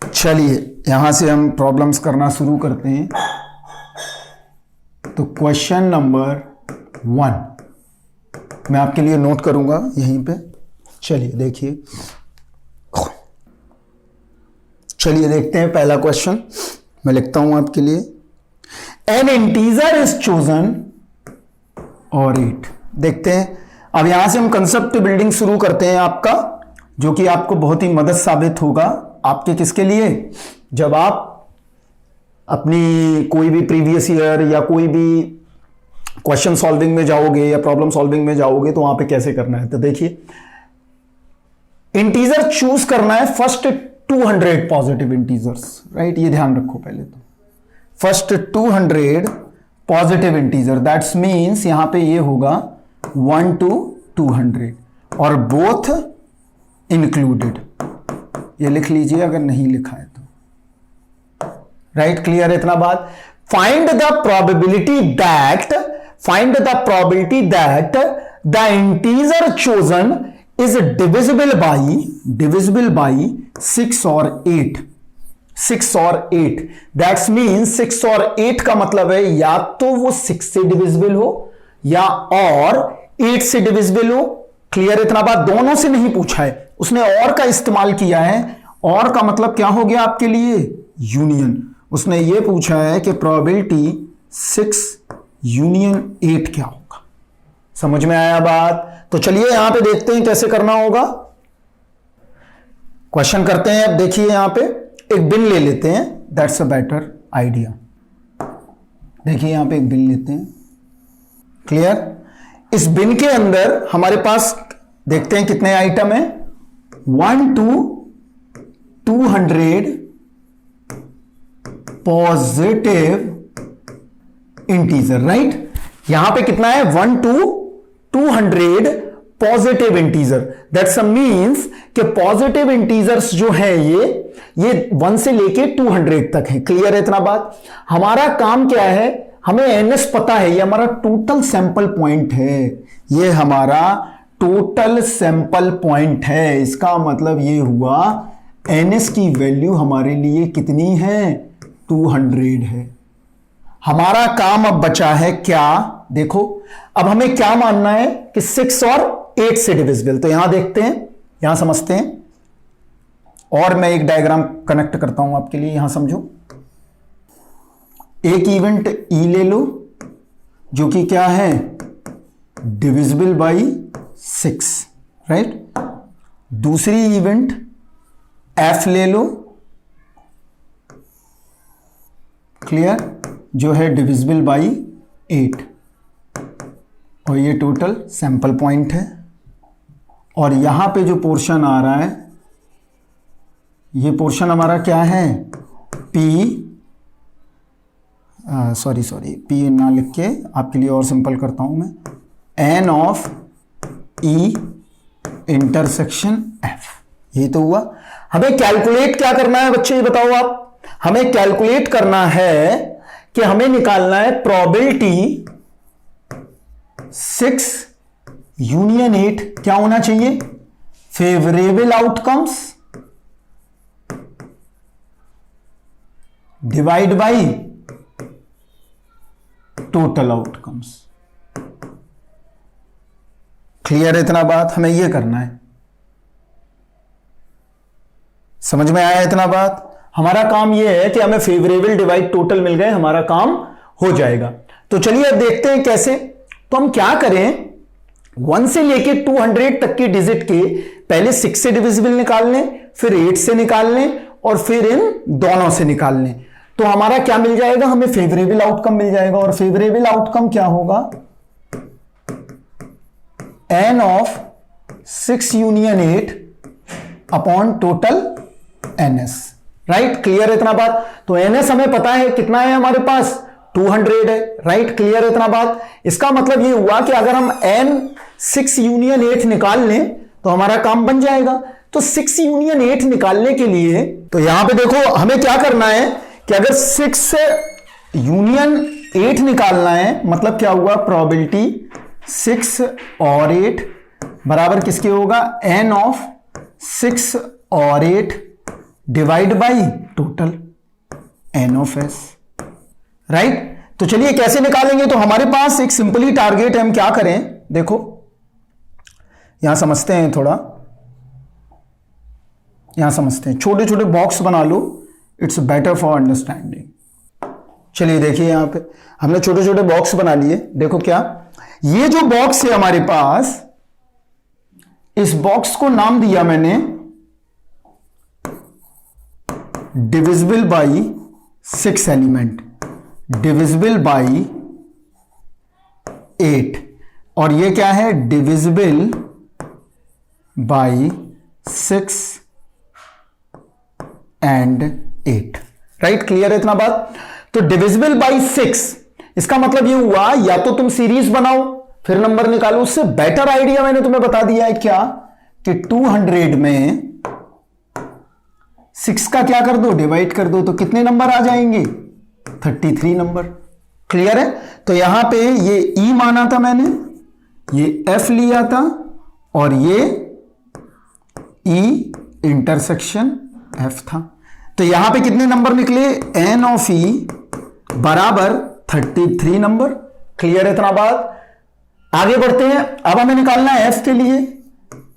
चलिए यहां से हम प्रॉब्लम्स करना शुरू करते हैं। तो क्वेश्चन नंबर 1 मैं आपके लिए नोट करूंगा यहीं पे। चलिए देखिए, चलिए देखते हैं पहला क्वेश्चन। मैं लिखता हूं आपके लिए, एन इंटीजर इज चोजन और 8। देखते हैं, अब यहां से हम कंसेप्ट बिल्डिंग शुरू करते हैं आपका, जो कि आपको बहुत ही मदद साबित होगा आपके किसके लिए, जब आप अपनी कोई भी प्रीवियस ईयर या कोई भी क्वेश्चन सॉल्विंग में जाओगे या प्रॉब्लम सॉल्विंग में जाओगे तो वहां पे कैसे करना है। तो देखिए, इंटीजर चूज करना है फर्स्ट 200 पॉजिटिव इंटीजर्स, राइट। ये ध्यान रखो पहले तो, first 200 positive integer, that's means यहां पे ये होगा 1 to 200 और बोथ इंक्लूडेड। ये लिख लीजिए अगर नहीं लिखा है तो, राइट। क्लियर है इतना बात। Find the probability that the integer chosen is divisible by 6 और 8। 6 और 8 दैट्स मीन 6 और 8 का मतलब है या तो वो 6 से डिविजिबल हो या और 8 से डिविजिबल हो। क्लियर इतना बात। दोनों से नहीं पूछा है उसने, और का इस्तेमाल किया है। और का मतलब क्या हो गया आपके लिए, यूनियन। उसने ये पूछा है कि प्रोबेबिलिटी 6 यूनियन 8 क्या होगा। समझ में आया बात। तो चलिए यहां पे देखते हैं कैसे करना होगा। क्वेश्चन करते हैं। अब देखिए यहां पे एक बिन ले लेते हैं, दैट्स अ बेटर आइडिया। देखिए यहां पे एक बिन लेते हैं। क्लियर। इस बिन के अंदर हमारे पास देखते हैं कितने आइटम हैं, 1 to 200 पॉजिटिव इंटीजर, राइट। यहां पे कितना है, 1 to 200 positive integer. That's means कि पॉजिटिव इंटीजर्स जो है ये 1 से लेके 200 तक है। क्लियर है इतना बात। हमारा काम क्या है, हमें एनएस पता है, ये हमारा टोटल सैंपल पॉइंट है। ये हमारा टोटल सैंपल पॉइंट है। इसका मतलब ये हुआ एनएस की वैल्यू हमारे लिए कितनी है, 200 है। हमारा काम अब बचा है क्या, देखो अब हमें क्या मानना है कि 6 और 8 से डिविजिबल। तो यहां देखते हैं, यहां समझते हैं, और मैं एक डायग्राम कनेक्ट करता हूं आपके लिए, यहां समझो। एक इवेंट ई ले लो जो कि क्या है, डिविजिबल बाई 6, राइट। दूसरी इवेंट एफ ले लो, क्लियर, जो है डिविजिबल बाई 8, और ये टोटल सैंपल पॉइंट है। और यहां पे जो पोर्शन आ रहा है, ये पोर्शन हमारा क्या है, पी, सॉरी पी ना लिख के आपके लिए और सिंपल करता हूं मैं, N of E intersection F. ये तो हुआ। हमें कैलकुलेट क्या करना है बच्चे, ये बताओ आप। हमें कैलकुलेट करना है कि हमें निकालना है प्रोबेबिलिटी 6 यूनियन 8 क्या होना चाहिए, favourable outcomes divide by total outcomes. Clear है इतना बात। हमें यह करना है, समझ में आया इतना बात। हमारा काम यह है कि हमें फेवरेबल डिवाइड टोटल मिल गए, हमारा काम हो जाएगा। तो चलिए अब देखते हैं कैसे। तो हम क्या करें, 1 से लेके 200 तक की डिजिट के पहले 6 से डिविजिबल निकाल लें, फिर 8 से निकाल लें, और फिर इन दोनों से निकाल लें। तो हमारा क्या मिल जाएगा, हमें फेवरेबल आउटकम मिल जाएगा। और फेवरेबल आउटकम क्या होगा, N of 6 union 8 upon total NS, right. Clear है इतना बात। तो एनएस हमें पता है कितना है, हमारे पास 200 है, राइट। क्लियर है इतना बात। इसका मतलब ये हुआ कि अगर हम एन 6 यूनियन 8 निकाल लें तो हमारा काम बन जाएगा। तो 6 यूनियन 8 निकालने के लिए, तो यहां पे देखो हमें क्या करना है कि अगर 6 से यूनियन 8 निकालना है, मतलब क्या हुआ, प्रोबेबिलिटी 6 और 8 बराबर किसके होगा, एन ऑफ 6 और 8 divide by total N of S, right. तो चलिए कैसे निकालेंगे, तो हमारे पास एक सिंपली टारगेट है, हम क्या करें, देखो यहां समझते हैं, थोड़ा यहां समझते हैं, छोटे छोटे बॉक्स बना लो, इट्स बेटर फॉर अंडरस्टैंडिंग। चलिए देखिए यहां पे हमने छोटे छोटे बॉक्स बना लिए। देखो क्या, ये जो बॉक्स है हमारे पास, इस बॉक्स को नाम दिया मैंने divisible by 6 element, divisible by 8, और ये क्या है, divisible by 6 and 8, right. Clear है इतना बात। तो डिविजिबल बाई 6, इसका मतलब ये हुआ, या तो तुम सीरीज बनाओ फिर नंबर निकालो। उससे बेटर आइडिया मैंने तुम्हें बता दिया है क्या, कि 200 में 6 का क्या कर दो, डिवाइड कर दो, तो कितने नंबर आ जाएंगे, 33 नंबर। क्लियर है। तो यहां पे ये ई माना था मैंने, ये एफ लिया था, और ये ई इंटरसेक्शन एफ था। तो यहां पे कितने नंबर निकले, एन ऑफ ई बराबर 33 नंबर। क्लियर है इतना बात। आगे बढ़ते हैं, अब हमें निकालना है एफ के लिए,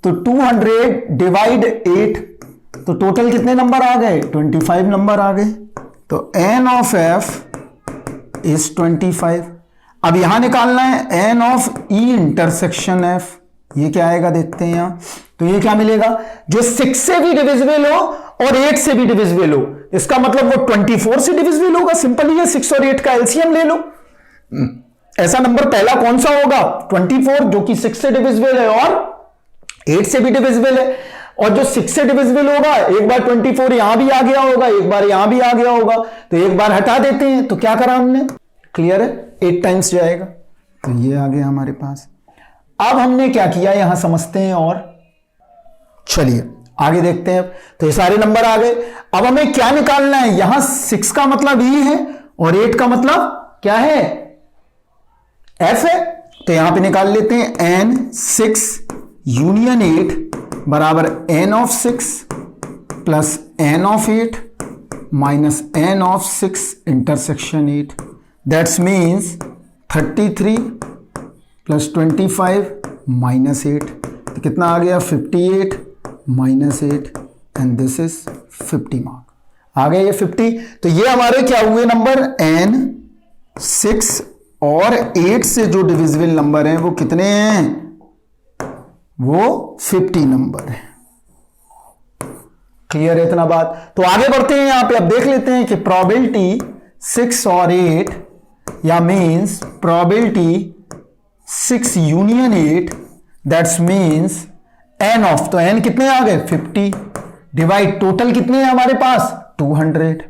तो 200 डिवाइड 8, तो टोटल कितने नंबर आ गए, 25 नंबर आ गए। तो एन ऑफ एफ इज 25। अब यहां निकालना है N of E intersection F, ये क्या आएगा देखते हैं यहां। तो ये क्या मिलेगा, जो 6 से भी डिविजिबल हो और 8 से भी डिविजिबल हो, इसका मतलब वो 24 से डिविजिबल होगा। सिंपल ही है, 6 और 8 का एलसीएम ले लो। ऐसा नंबर पहला कौन सा होगा, 24, जो कि 6 से डिविजिबल है और 8 से भी डिविजिबल है। और जो 6 से डिविजिबल होगा, एक बार 24 यहां भी आ गया होगा, एक बार यहां भी आ गया होगा, तो एक बार हटा देते हैं, तो क्या करा हमने, क्लियर है, 8 टाइम्स जाएगा। तो ये आ गया हमारे पास। अब हमने क्या किया यहां समझते हैं, और चलिए आगे देखते हैं। तो ये सारे नंबर आ गए। अब हमें क्या निकालना है, यहां 6 का मतलब ई है और 8 का मतलब क्या है, एफ है। तो यहां पे निकाल लेते हैं, एन 6 यूनियन 8 बराबर n of 6 plus n of 8 minus n of 6 intersection 8, that's means 33 plus 25 minus 8, तो कितना आ गया, 58 minus 8, and this is 50 mark. आ गए ये 50। तो ये हमारे क्या हुए नंबर, एन 6 और 8 से जो डिविजिबल नंबर हैं वो कितने हैं, वो 50 नंबर है। क्लियर है इतना बात। तो आगे बढ़ते हैं, यहां पे अब देख लेते हैं कि प्रोबेबिलिटी 6 और 8, या means probability 6 union 8, that's means N of, तो एन कितने आ गए, 50 डिवाइड टोटल कितने हैं हमारे पास, 200,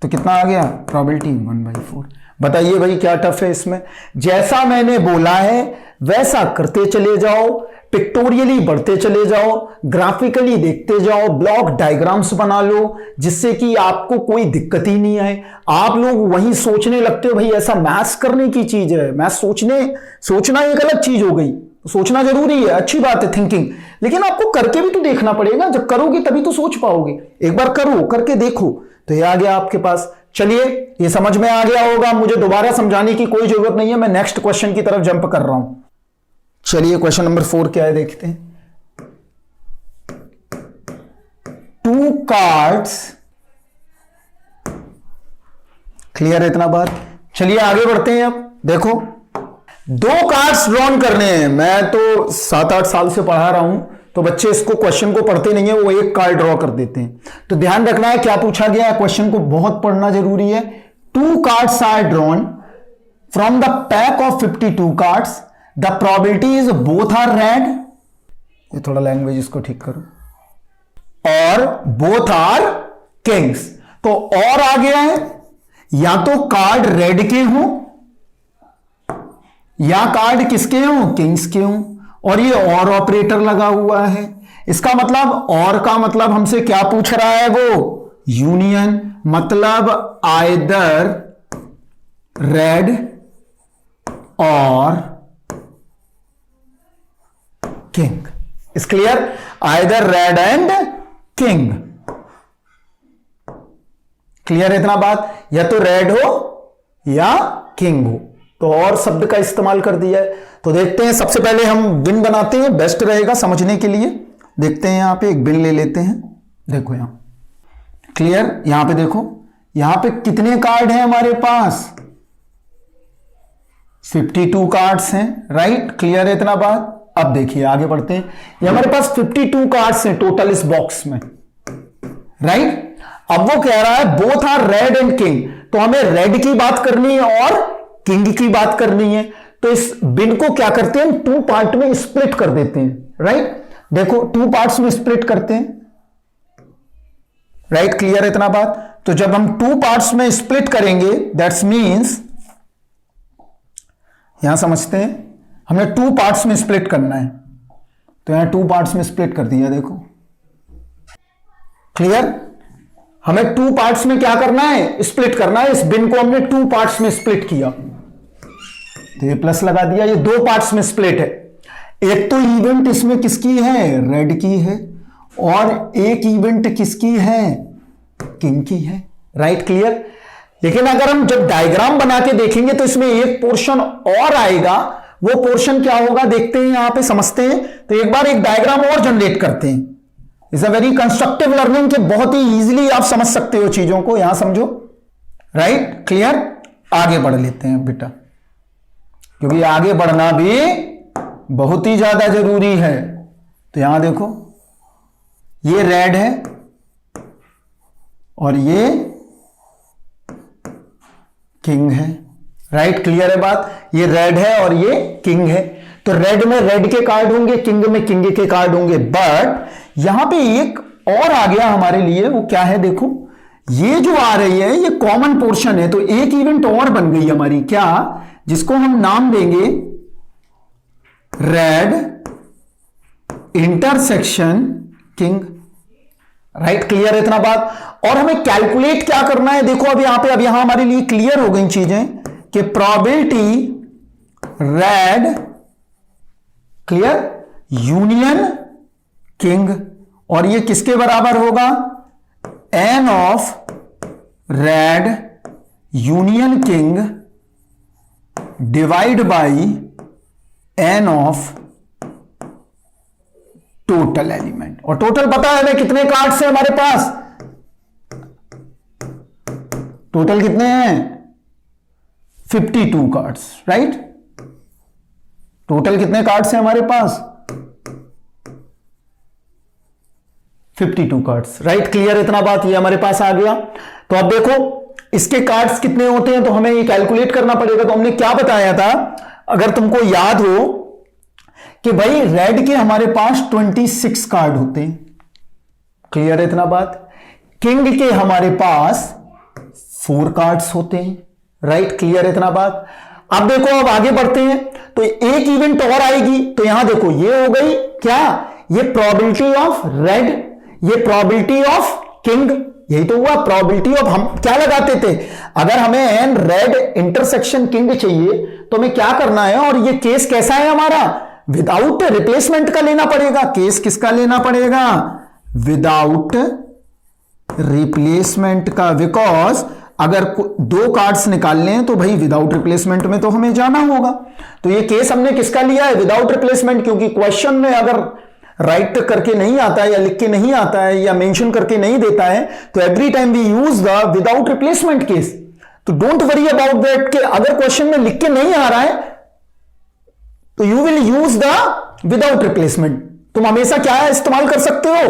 तो कितना आ गया, प्रोबेबिलिटी 1/4। बताइए भाई क्या टफ है इसमें। जैसा मैंने बोला है वैसा करते चले जाओ, पिक्टोरियली बढ़ते चले जाओ, ग्राफिकली देखते जाओ, ब्लॉक डायग्राम्स बना लो, जिससे कि आपको कोई दिक्कत ही नहीं आए। आप लोग वहीं सोचने लगते हो भाई ऐसा मैथ्स करने की चीज है, मैथ्स सोचना एक अलग चीज हो गई। सोचना जरूरी है, अच्छी बात है थिंकिंग, लेकिन आपको करके भी तो देखना पड़ेगा। जब करोगे तभी तो सोच पाओगे। एक बार करो, करके देखो, तो ये आ गया आपके पास। चलिए ये समझ में आ गया होगा, मुझे दोबारा समझाने की कोई जरूरत नहीं है। मैं नेक्स्ट क्वेश्चन की तरफ जंप कर रहा हूं। चलिए क्वेश्चन नंबर 4 क्या है देखते हैं। 2 कार्ड्स, क्लियर है इतना बात। चलिए आगे बढ़ते हैं। अब देखो 2 कार्ड्स ड्रॉन करने हैं। मैं तो 7-8 साल से पढ़ा रहा हूं, तो बच्चे इसको क्वेश्चन को पढ़ते नहीं है, वो एक कार्ड ड्रॉ कर देते हैं। तो ध्यान रखना है क्या पूछा गया है, क्वेश्चन को बहुत पढ़ना जरूरी है। 2 cards are drawn from the pack of 52 cards, the probability is both are red, ये थोड़ा लैंग्वेज इसको ठीक करो, और बोथ आर किंग्स। तो और आ गया है, या तो कार्ड रेड के हो या कार्ड किसके हो, किंग्स के हो, और ये और ऑपरेटर लगा हुआ है। इसका मतलब, और का मतलब हमसे क्या पूछ रहा है, वो यूनियन, मतलब आइदर रेड और king. Is clear, either red and king. Clear है इतना बात? या तो रेड हो या किंग हो, तो और शब्द का इस्तेमाल कर दिया है। तो देखते हैं, सबसे पहले हम बिन बनाते हैं, बेस्ट रहेगा समझने के लिए। देखते हैं, यहां पे एक बिन ले लेते हैं। देखो यहां क्लियर, यहां पे देखो, यहां पे कितने कार्ड हैं हमारे पास? 52 कार्ड्स हैं, राइट? क्लियर है इतना बात? अब देखिए आगे बढ़ते हैं। ये हमारे पास 52 कार्ड्स हैं टोटल इस बॉक्स में, राइट? अब वो कह रहा है both are red and king, तो हमें रेड की बात करनी है और किंग की बात करनी है। तो इस बिन को क्या करते हैं, 2 पार्ट में स्प्लिट कर देते हैं, राइट? देखो 2 पार्ट्स में स्प्लिट करते हैं, राइट? क्लियर है इतना बात? तो जब हम 2 पार्ट्स में स्प्लिट करेंगे, दैट्स मीन्स, यहां समझते हैं, हमें 2 पार्ट्स में स्प्लिट करना है, तो यहां 2 पार्ट्स में स्प्लिट कर दिया। देखो क्लियर, हमें 2 पार्ट्स में क्या करना है, स्प्लिट करना है। इस बिन को हमने 2 पार्ट्स में स्प्लिट किया, तो ये प्लस लगा दिया। ये 2 पार्ट्स में स्प्लिट है। एक तो इवेंट इसमें किसकी है, रेड की है, और एक इवेंट किसकी है, किंग की है, राइट? क्लियर। लेकिन अगर हम जब डायग्राम बना के देखेंगे तो इसमें एक पोर्शन और आएगा। वो पोर्शन क्या होगा देखते हैं, यहां पे समझते हैं। तो एक बार एक डायग्राम और जनरेट करते हैं। It's a very constructive learning के बहुत ही इजीली आप समझ सकते हो चीजों को, यहां समझो, राइट? क्लियर। आगे बढ़ लेते हैं बेटा, क्योंकि आगे बढ़ना भी बहुत ही ज्यादा जरूरी है। तो यहां देखो, ये रेड है और ये किंग है, राइट? क्लियर है बात? ये रेड है और ये किंग है। तो रेड में रेड के कार्ड होंगे, किंग में किंग के कार्ड होंगे। बट यहां पे एक और आ गया हमारे लिए, वो क्या है देखो, ये जो आ रही है ये कॉमन पोर्शन है। तो एक इवेंट और बन गई हमारी, क्या, जिसको हम नाम देंगे red intersection king, right? Clear है इतना बात? और हमें कैलकुलेट क्या करना है, देखो अब यहां पे, अब यहां हमारे लिए क्लियर हो गई चीजें कि probability red, clear, union king, और ये किसके बराबर होगा, N of red union king divide by N of total element. और टोटल पता है कितने कार्ड्स हैं हमारे पास, टोटल कितने हैं, 52 कार्ड्स, राइट? टोटल कितने कार्ड्स हैं हमारे पास, 52 कार्ड्स, राइट? क्लियर इतना बात? ये हमारे पास आ गया। तो अब देखो इसके कार्ड्स कितने होते हैं, तो हमें ये कैलकुलेट करना पड़ेगा। तो हमने क्या बताया था, अगर तुमको याद हो, कि भाई रेड के हमारे पास 26 कार्ड होते हैं, क्लियर है इतना बात? किंग के हमारे पास 4 कार्ड्स होते हैं, राइट? क्लियर है इतना बात? अब देखो, अब आगे बढ़ते हैं, तो एक इवेंट और आएगी। तो यहां देखो, ये हो गई क्या, ये प्रोबेबिलिटी ऑफ रेड, ये प्रोबेबिलिटी ऑफ किंग, यही तो हुआ प्रोबेबिलिटी ऑफ। हम क्या लगाते थे, अगर हमें एन रेड इंटरसेक्शन किंग चाहिए तो हमें क्या करना है, और ये केस कैसा है हमारा, विदाउट रिप्लेसमेंट का लेना पड़ेगा। केस किसका लेना पड़ेगा, विदाउट रिप्लेसमेंट का, बिकॉज अगर 2 कार्ड्स निकालने हैं तो भाई विदाउट रिप्लेसमेंट में तो हमें जाना होगा। तो ये केस हमने किसका लिया है, विदाउट रिप्लेसमेंट, क्योंकि क्वेश्चन में अगर राइट करके नहीं आता है, या लिख के नहीं आता है, या मेंशन करके नहीं देता है, तो every time we use the without replacement case. तो डोंट वरी अबाउट दैट, कि अगर क्वेश्चन में लिख के नहीं आ रहा है तो you will use the without replacement. तुम हमेशा क्या है इस्तेमाल कर सकते हो,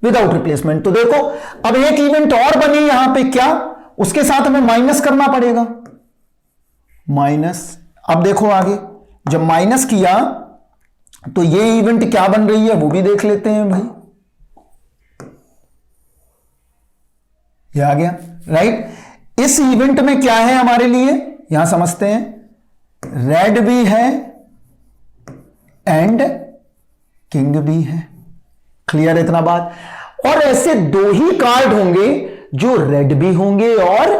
विदाउट रिप्लेसमेंट। तो देखो अब एक इवेंट और बनी यहां पे, क्या, उसके साथ हमें माइनस करना पड़ेगा, माइनस। अब देखो आगे, जब माइनस किया तो ये इवेंट क्या बन रही है वो भी देख लेते हैं भाई। ये आ गया, राइट? इस इवेंट में क्या है हमारे लिए, यहां समझते हैं, रेड भी है एंड किंग भी है, क्लियर इतना बात? और ऐसे 2 ही कार्ड होंगे जो रेड भी होंगे और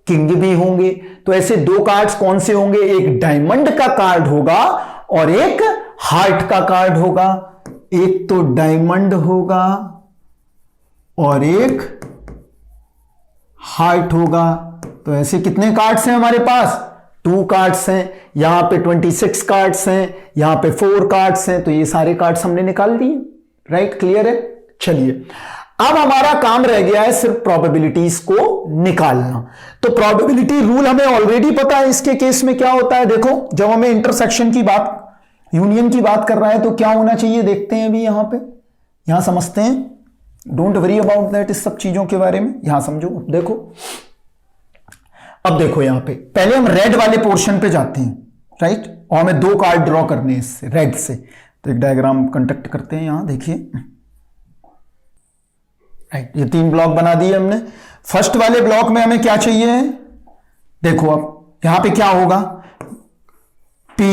किंग भी होंगे। तो ऐसे 2 कार्ड्स कौन से होंगे, एक डायमंड का कार्ड होगा और एक हार्ट का कार्ड होगा। एक तो डायमंड होगा और एक हार्ट होगा। तो ऐसे कितने कार्ड्स हैं हमारे पास? 2 कार्ड्स हैं। यहां पे 26 कार्ड्स हैं, यहां पे 4 कार्ड्स हैं। तो ये सारे कार्ड्स हमने निकाल दिए। राइट, क्लियर है? चलिए, अब हमारा काम रह गया है सिर्फ प्रोबेबिलिटीज को निकालना। तो प्रोबेबिलिटी रूल हमें ऑलरेडी पता है। इसके केस में क्या होता है, देखो, जब हमें इंटरसेक्शन की बात, यूनियन की बात कर रहा है तो क्या होना चाहिए, देखते हैं अभी यहां पे, यहां समझते हैं। डोंट वरी अबाउट दैट, इस सब चीजों के बारे में यहां समझो। देखो, अब देखो यहां पे पहले हम रेड वाले पोर्शन पे जाते हैं, राइट, और हमें 2 कार्ड ड्रॉ करने हैं इससे, रेड से। तो एक डायग्राम कंडक्ट करते हैं यहां, देखिए, राइट, ये 3 ब्लॉक बना दिए हमने। फर्स्ट वाले ब्लॉक में हमें क्या चाहिए, देखो अब यहां पे क्या होगा, P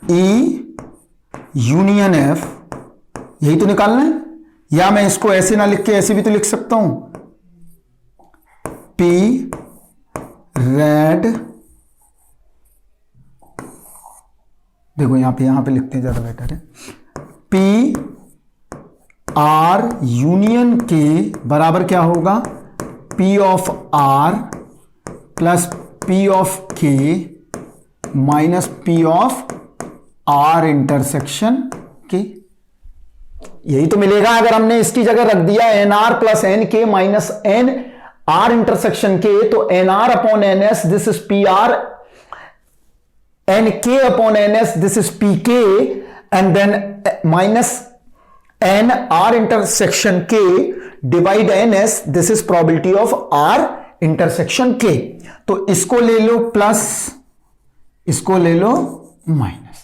E यूनियन F, यही तो निकालना है। या मैं इसको ऐसे ना लिख के ऐसे भी तो लिख सकता हूं, P रेड, देखो यहां पे लिखते हैं, ज्यादा बेटर है। P R यूनियन के बराबर क्या होगा, P of R plus P of K minus P of R intersection K। यही तो मिलेगा अगर हमने इसकी जगह रख दिया NR plus NK minus N R intersection K, तो NR upon NS this is PR, NK upon NS this is PK, and then minus N R intersection K divide NS this is probability of R intersection K। तो इसको ले लो plus, इसको ले लो minus.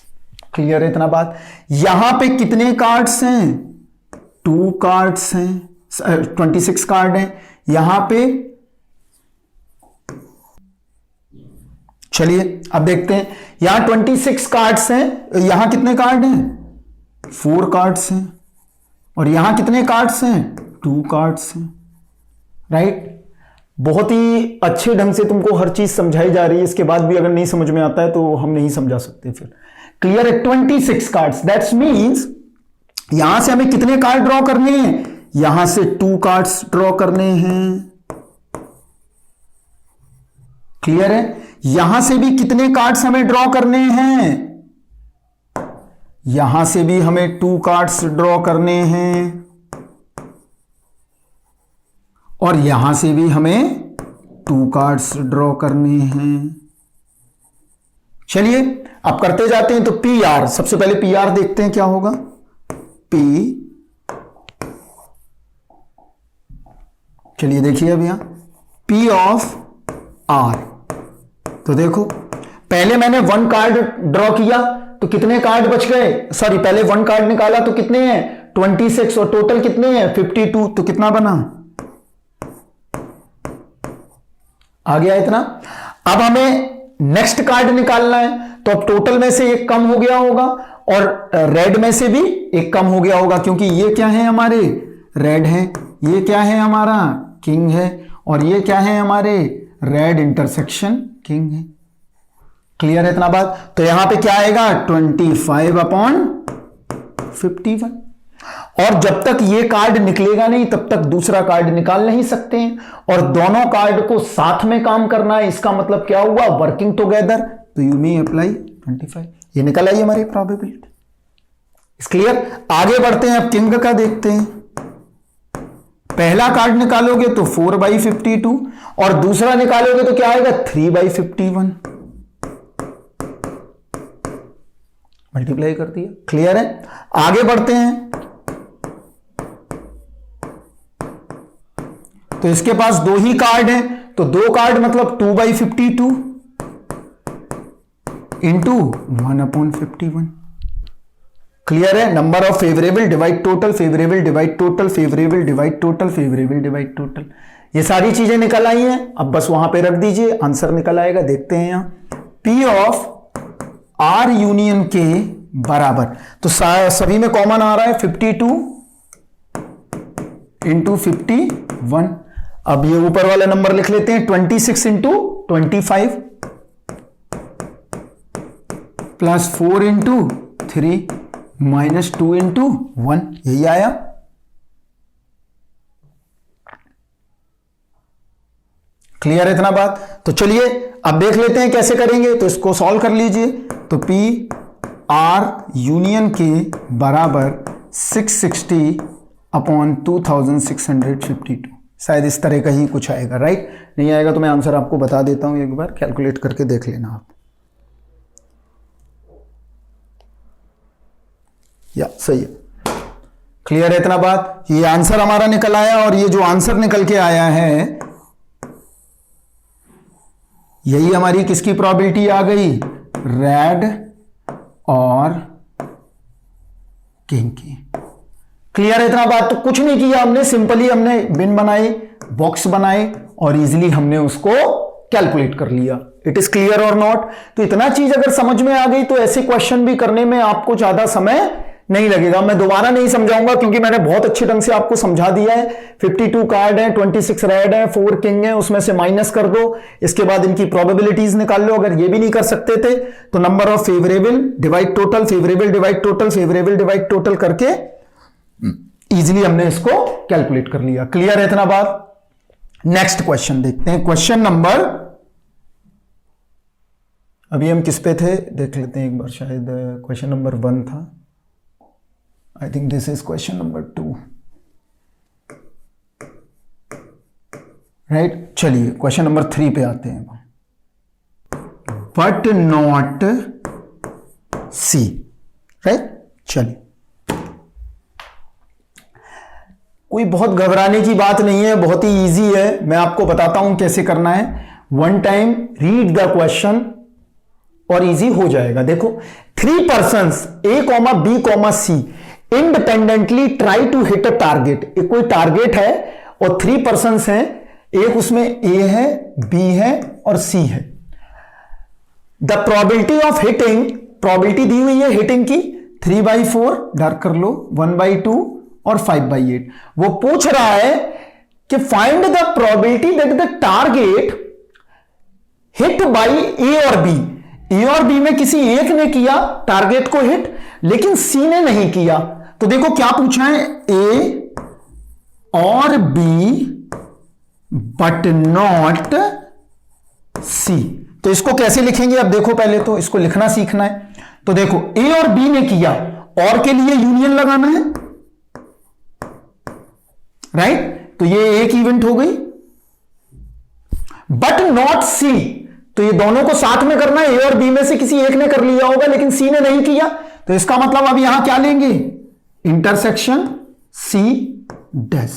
Clear है इतना बात? यहां पे कितने कार्ड्स हैं, 2 कार्ड्स हैं, 26 कार्ड हैं यहां पे। चलिए अब देखते हैं, यहां 26 कार्ड्स हैं, यहां कितने कार्ड हैं, 4 कार्ड्स हैं, और यहां कितने कार्ड्स हैं, 2 कार्ड्स हैं। राइट, बहुत ही अच्छे ढंग से तुमको हर चीज समझाई जा रही है। इसके बाद भी अगर नहीं समझ में आता है तो हम नहीं समझा सकते फिर। क्लियर है? 26 कार्ड्स, दैट्स मींस यहां से हमें कितने कार्ड ड्रॉ करने हैं, यहां से 2 कार्ड्स ड्रॉ करने हैं। क्लियर है? यहां से भी कितने कार्ड्स हमें ड्रॉ करने हैं, यहां से भी हमें 2 कार्ड्स ड्रॉ करने हैं, और यहां से भी हमें 2 कार्ड्स ड्रॉ करने हैं। चलिए अब करते जाते हैं। तो पी आर, सबसे पहले पी आर देखते हैं क्या होगा। पी, चलिए देखिए अब यहां पी ऑफ आर, तो देखो पहले मैंने 1 कार्ड ड्रॉ किया तो कितने कार्ड बच गए, सॉरी पहले 1 कार्ड निकाला तो कितने हैं 26, और टोटल कितने हैं 52, तो कितना बना, आ गया इतना। अब हमें नेक्स्ट कार्ड निकालना है, तो अब टोटल में से एक कम हो गया होगा और रेड में से भी एक कम हो गया होगा, क्योंकि ये क्या है हमारे रेड है, ये क्या है हमारा किंग है, और ये क्या है हमारे रेड इंटरसेक्शन किंग है। क्लियर है इतना बात? तो यहां पे क्या आएगा 25 अपॉन 51, और जब तक ये कार्ड निकलेगा नहीं तब तक दूसरा कार्ड निकाल नहीं सकते हैं, और दोनों कार्ड को साथ में काम करना है। इसका मतलब क्या हुआ, वर्किंग टुगेदर, तो यू मे अप्लाई 25। ये निकल आई हमारी प्रोबेबिलिटी। इस क्लियर? आगे बढ़ते हैं, अब किंग का देखते हैं। पहला कार्ड निकालोगे तो 4/52, और दूसरा निकालोगे तो क्या आएगा 3/51, मल्टीप्लाई कर दिया। क्लियर है? आगे बढ़ते हैं, तो इसके पास 2 ही कार्ड हैं, तो 2 कार्ड मतलब 2/52 इंटू 1/51। क्लियर है? Number of favourable divide total, favourable divide total, favourable divide total, favourable divide total, ये सारी चीजें निकल आई हैं। अब बस वहां पे रख दीजिए, आंसर निकल आएगा। देखते हैं यहां P ऑफ R यूनियन के बराबर, तो सभी में कॉमन आ रहा है 52 इंटू 51। अब ये ऊपर वाला नंबर लिख लेते हैं 26 into 25 plus 4 into 3 minus 2 into 1, यही आया। क्लियर है इतना बात? तो चलिए अब देख लेते हैं कैसे करेंगे। तो इसको सॉल्व कर लीजिए। तो पी आर यूनियन के बराबर 660 अपॉन 2652, शायद इस तरह का ही कुछ आएगा, राइट? नहीं आएगा तो मैं आंसर आपको बता देता हूं, एक बार कैलकुलेट करके देख लेना आप। या सही है, क्लियर है इतना बात? ये आंसर हमारा निकल आया, और ये जो आंसर निकल के आया है यही हमारी किसकी प्रोबेबिलिटी आ गई? रेड और किंग की। क्लियर है इतना बात? तो कुछ नहीं किया हमने, सिंपली हमने बिन बनाई, बॉक्स बनाए और इजीली हमने उसको कैलकुलेट कर लिया। इट इज क्लियर और नॉट? तो इतना चीज अगर समझ में आ गई तो ऐसे क्वेश्चन भी करने में आपको ज्यादा समय नहीं लगेगा। मैं दोबारा नहीं समझाऊंगा क्योंकि मैंने बहुत अच्छे ढंग से आपको समझा दिया है। 52 कार्ड है, 26 रेड है, 4 किंग है, उसमें से माइनस कर दो, इसके बाद इनकी प्रोबेबिलिटीज निकाल लो। अगर ये भी नहीं कर सकते थे तो number of favourable divide total, favourable divide total, favourable divide total करके इजीली हमने इसको कैलकुलेट कर लिया। क्लियर है इतना बात? नेक्स्ट क्वेश्चन देखते हैं। क्वेश्चन नंबर, अभी हम किस पे थे देख लेते हैं एक बार, शायद क्वेश्चन नंबर 1 था। I think this is question number 2, right? चलिए क्वेश्चन नंबर 3 पे आते हैं। But not C, right? चलिए, कोई बहुत घबराने की बात नहीं है, बहुत ही इजी है। मैं आपको बताता हूं कैसे करना है। One time read the question और इजी हो जाएगा। देखो, 3 persons A comma B comma C independently try to hit a target. एक कोई टारगेट है और 3 पर्सन्स हैं, एक उसमें ए है, बी है और सी है। The probability of hitting, probability दी हुई है हिटिंग की 3/4, डार्क कर लो, 1/2 और 5/8। वो पूछ रहा है कि find the probability that the target hit by A और बी। ए और बी में किसी एक ने किया टारगेट को हिट, लेकिन सी ने नहीं किया। तो देखो क्या पूछा है, ए और बी बट नॉट सी। तो इसको कैसे लिखेंगे? अब देखो, पहले तो इसको लिखना सीखना है। तो देखो, ए और बी ने किया, और के लिए यूनियन लगाना है, राइट? तो ये एक इवेंट हो गई। बट नॉट सी, तो ये दोनों को साथ में करना है। ए और बी में से किसी एक ने कर लिया होगा लेकिन सी ने नहीं किया, तो इसका मतलब अब यहां क्या लेंगे? इंटरसेक्शन सी डैश,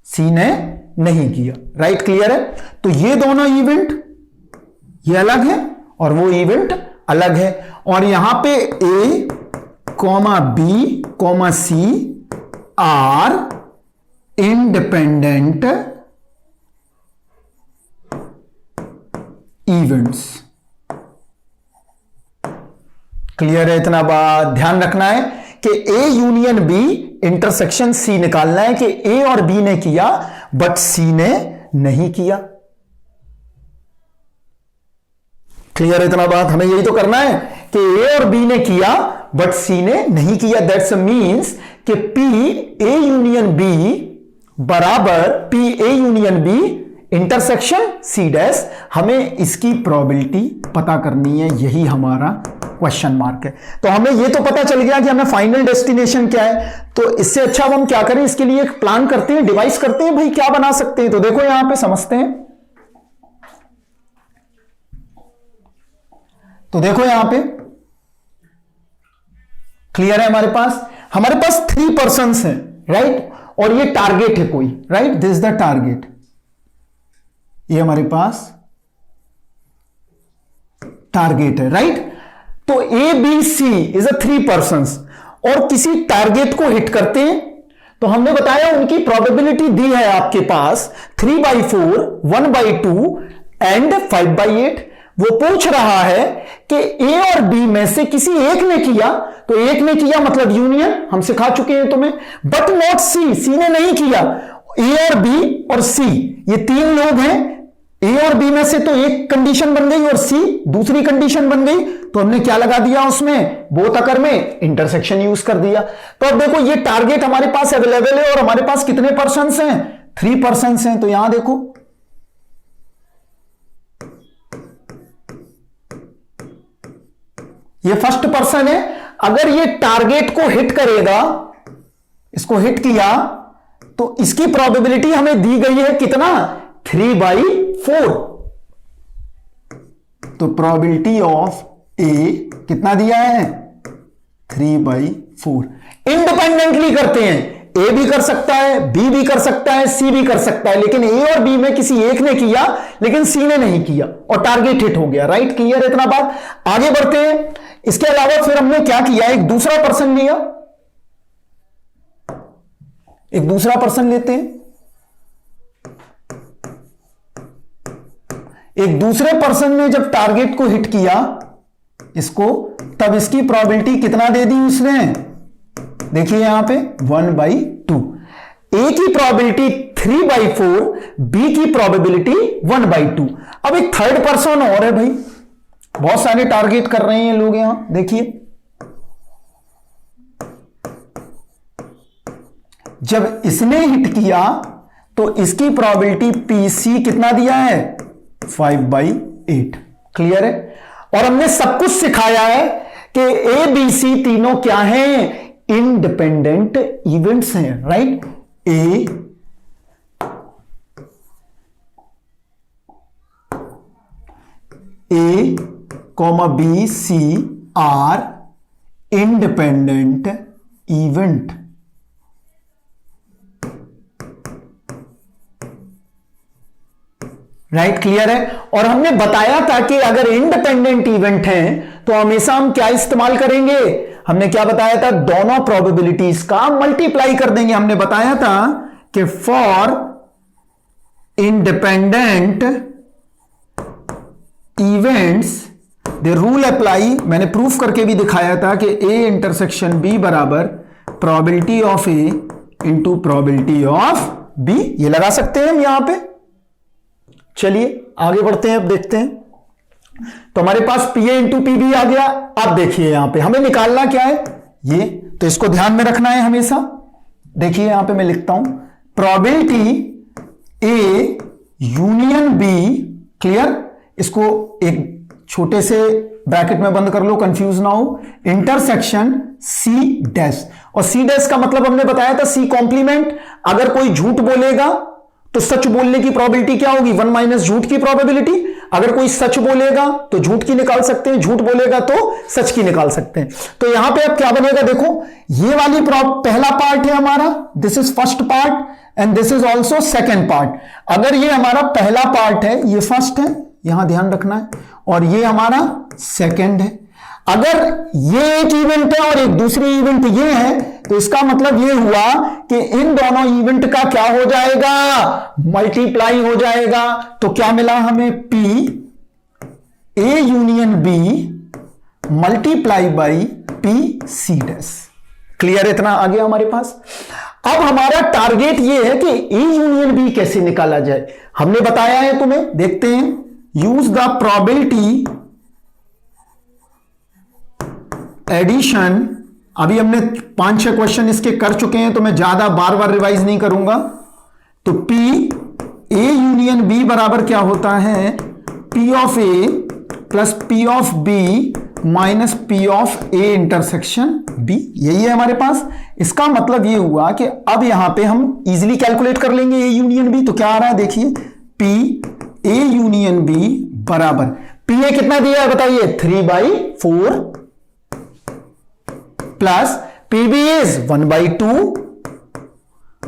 सी ने नहीं किया, राइट? क्लियर है? तो ये दोनों इवेंट ये अलग है और वो इवेंट अलग है, और यहां पे A comma B comma C are independent events. Clear है इतना बात? ध्यान रखना है कि A union B intersection C निकालना है कि ए और बी ने किया बट सी ने नहीं किया। क्लियर है इतना बात? हमें यही तो करना है कि ए और बी ने किया बट सी ने नहीं किया। दैट्स मींस कि पी ए यूनियन बी बराबर P A union B intersection C dash. हमें इसकी प्रोबेबिलिटी पता करनी है, यही हमारा क्वेश्चन मार्क है। तो हमें यह तो पता चल गया कि हमें फाइनल डेस्टिनेशन क्या है। तो इससे अच्छा हम क्या करें, इसके लिए एक प्लान करते हैं, डिवाइस करते हैं, भाई क्या बना सकते हैं। तो देखो यहां पे समझते हैं। तो देखो यहां पे क्लियर है, हमारे पास 3 पर्सन्स हैं, राइट? और ये टारगेट है कोई, right? This is the target. ये हमारे पास टारगेट है, राइट? तो A B C is a 3 persons और किसी टारगेट को हिट करते हैं। तो हमने बताया उनकी प्रोबेबिलिटी दी है आपके पास 3/4, 1/2 एंड 5/8। वो पूछ रहा है कि ए और बी में से किसी एक ने किया, तो एक ने किया मतलब यूनियन, हम सिखा चुके हैं तुम्हें। बट नॉट सी, सी ने नहीं किया। ए और बी और सी ये 3 लोग हैं। ए और बी में से तो एक कंडीशन बन गई और सी दूसरी कंडीशन बन गई, तो हमने क्या लगा दिया उसमें, बोथ अकर में इंटरसेक्शन यूज कर दिया। तो अब देखो ये टारगेट हमारे पास अवेलेबल है और हमारे पास कितने पर्सन्स हैं, 3 पर्सन्स हैं। तो यहां देखो ये फर्स्ट पर्सन है, अगर ये टारगेट को हिट करेगा, इसको हिट किया, तो इसकी प्रोबेबिलिटी हमें दी गई है कितना, 3/4। तो प्रोबेबिलिटी ऑफ ए कितना दिया है, 3/4। इंडिपेंडेंटली करते हैं, ए भी कर सकता है, बी भी कर सकता है, सी भी कर सकता है, लेकिन ए और बी में किसी एक ने किया लेकिन सी ने नहीं किया और टारगेट हिट हो गया। राइट, क्लियर है इतना बात। आगे बढ़ते हैं। इसके अलावा फिर हमने क्या किया, एक दूसरा पर्सन लिया, एक दूसरा पर्सन लेते हैं, एक दूसरे पर्सन ने जब टारगेट को हिट किया इसको, तब इसकी प्रोबेबिलिटी कितना दे दी उसने, देखिए यहां पे 1/2। ए की प्रोबेबिलिटी 3/4, बी की प्रोबेबिलिटी 1/2। अब एक थर्ड पर्सन और है भाई, बहुत सारे टारगेट कर रहे हैं लोग यहां, देखिए जब इसने हिट किया तो इसकी प्रोबेबिलिटी पीसी कितना दिया है, 5/8। क्लियर है। और हमने सब कुछ सिखाया है कि ए बी सी तीनों क्या हैं, इंडिपेंडेंट इवेंट्स हैं। Right, A B C are independent event. Right, clear है। और हमने बताया था कि अगर इंडिपेंडेंट इवेंट हैं तो हमेशा हम क्या इस्तेमाल करेंगे, हमने क्या बताया था, दोनों प्रोबेबिलिटीज का मल्टीप्लाई कर देंगे। हमने बताया था कि for independent events the rule apply, मैंने प्रूफ करके भी दिखाया था कि ए इंटरसेक्शन बी बराबर probability of A into probability of B. ये लगा सकते हैं हम यहां पे। चलिए आगे बढ़ते हैं, अब देखते हैं। तो हमारे पास P A into P B आ गया। अब देखिए यहां पे हमें निकालना क्या है, ये तो इसको ध्यान में रखना है हमेशा। देखिए यहां पे मैं लिखता हूं probability A union B. Clear, इसको एक छोटे से ब्रैकेट में बंद कर लो, कंफ्यूज ना हो। इंटरसेक्शन सी डैश, और सी डैश का मतलब हमने बताया था सी कॉम्प्लीमेंट। अगर कोई झूठ बोलेगा तो सच बोलने की प्रोबेबिलिटी क्या होगी, 1 माइनस झूठ की प्रोबेबिलिटी। अगर कोई सच बोलेगा तो झूठ की निकाल सकते हैं, झूठ बोलेगा तो सच की निकाल सकते हैं। तो यहां पे अब क्या बनेगा, देखो ये वाली पहला पार्ट है हमारा, this is first part and this is also second part. अगर ये हमारा पहला पार्ट है, ये फर्स्ट है, यहां ध्यान रखना है, और ये हमारा सेकेंड है। अगर ये एक इवेंट है और एक दूसरी इवेंट ये है, तो इसका मतलब ये हुआ कि इन दोनों इवेंट का क्या हो जाएगा, मल्टीप्लाई हो जाएगा। तो क्या मिला हमें, P A union B multiply by P C dash. Clear, इतना आ गया हमारे पास। अब हमारा टारगेट ये है कि ए यूनियन बी कैसे निकाला जाए। हमने बताया है तुम्हें, देखते हैं। Use the probability addition. अभी हमने 5-6 क्वेश्चन इसके कर चुके हैं, तो मैं ज्यादा बार बार रिवाइज नहीं करूंगा। तो पी ए यूनियन बी बराबर क्या होता है, P of A plus P of B minus P of A intersection B. यही है हमारे पास। इसका मतलब ये हुआ कि अब यहां पे हम इजीली कैलकुलेट कर लेंगे ए यूनियन बी। तो क्या आ रहा है, देखिए पी ए यूनियन बी बराबर, पी ए कितना दिया है बताइए, 3/4 प्लस पीबी इज 1/2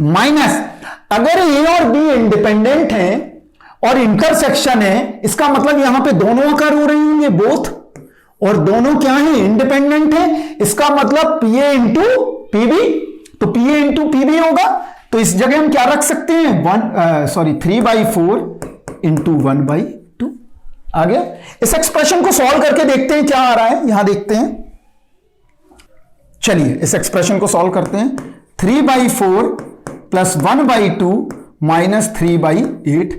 माइनस, अगर ए और बी इंडिपेंडेंट हैं और इंटरसेक्शन है, इसका मतलब यहां पे दोनों अकर हो रही होंगे, बोथ, और दोनों क्या है, इंडिपेंडेंट है। इसका मतलब पी ए इंटू पीबी, तो पी ए इंटू पीबी होगा। तो इस जगह हम क्या रख सकते हैं, 3/4 इंटू 1/2 आ गया। इस एक्सप्रेशन को सॉल्व करके देखते हैं क्या आ रहा है, यहां देखते हैं। चलिए इस एक्सप्रेशन को सॉल्व करते हैं। 3/4 प्लस 1/2 माइनस 3/8।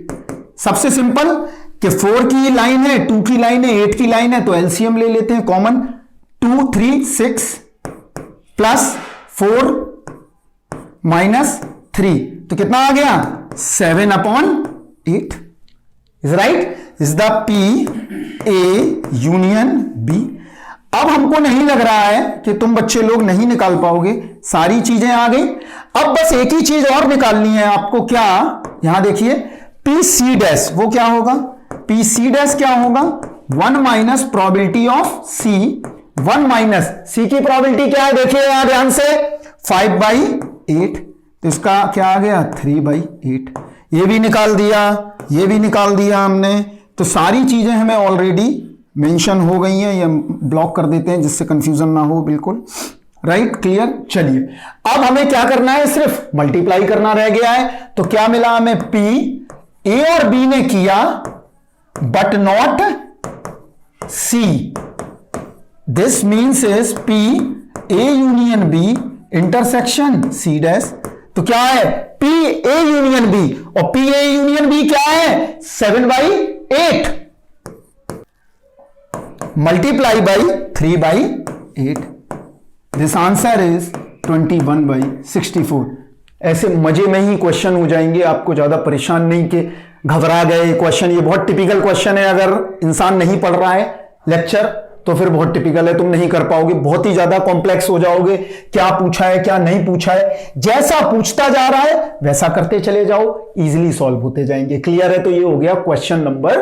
सबसे सिंपल कि 4 की लाइन है, 2 की लाइन है, 8 की लाइन है, तो एलसीएम ले लेते हैं कॉमन। 2 3 6 प्लस 4 माइनस 3, तो कितना आ गया, 7/8 is right, is the P A union B. अब हमको नहीं लग रहा है कि तुम बच्चे लोग नहीं निकाल पाओगे, सारी चीजें आ गई। अब बस एक ही चीज और निकालनी है आपको, क्या, यहां देखिए पी सी डैश, वो क्या होगा, पी सी डैश क्या होगा, 1 minus probability of C, 1 minus C की प्रोबेबिलिटी क्या है, देखिए यहां ध्यान से, 5/8, तो इसका क्या आ गया, 3/8। ये भी निकाल दिया, ये भी निकाल दिया हमने, तो सारी चीजें हमें ऑलरेडी मेंशन हो गई हैं। ये ब्लॉक कर देते हैं जिससे कंफ्यूजन ना हो, बिल्कुल राइट, क्लियर। चलिए अब हमें क्या करना है, सिर्फ मल्टीप्लाई करना रह गया है। तो क्या मिला हमें, पी ए और बी ने किया but not C, this means is P A union B intersection C dash. तो क्या है, पी ए यूनियन बी, और पी ए यूनियन बी क्या है, 7/8 multiply by 3/8। This answer is 21/64। ऐसे मजे में ही क्वेश्चन हो जाएंगे, आपको ज्यादा परेशान नहीं कि घबरा गए क्वेश्चन। ये बहुत टिपिकल क्वेश्चन है, अगर इंसान नहीं पढ़ रहा है लेक्चर तो फिर बहुत टिपिकल है, तुम नहीं कर पाओगे, बहुत ही ज्यादा कॉम्प्लेक्स हो जाओगे, क्या पूछा है क्या नहीं पूछा है, जैसा पूछता जा रहा है वैसा करते चले जाओ, इजीली सॉल्व होते जाएंगे। क्लियर है, तो ये हो गया क्वेश्चन नंबर